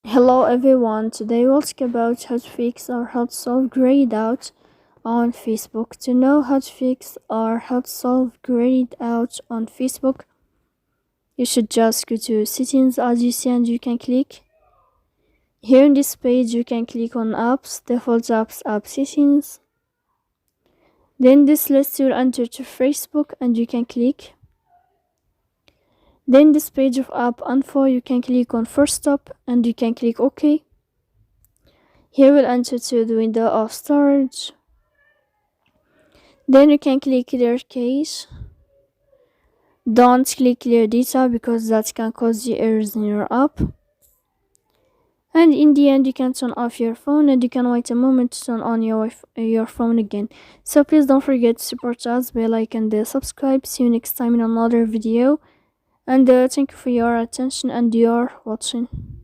Hello everyone, today we'll talk about how to fix or how to solve grayed out on Facebook. To know how to fix or how to solve grayed out on Facebook, you should just go to settings as you see and you can click. Here in this page you can click on apps, default apps, app settings. Then this list will enter to Facebook and you can click. Then this page of app info you can click on first stop and you can click OK. Here we'll enter to the window of storage. Then you can click clear cache. Don't click clear data because that can cause you errors in your app. And in the end you can turn off your phone and you can wait a moment to turn on your phone again. So please don't forget to support us by like and subscribe. See you next time in another video. And thank you for your attention and your watching.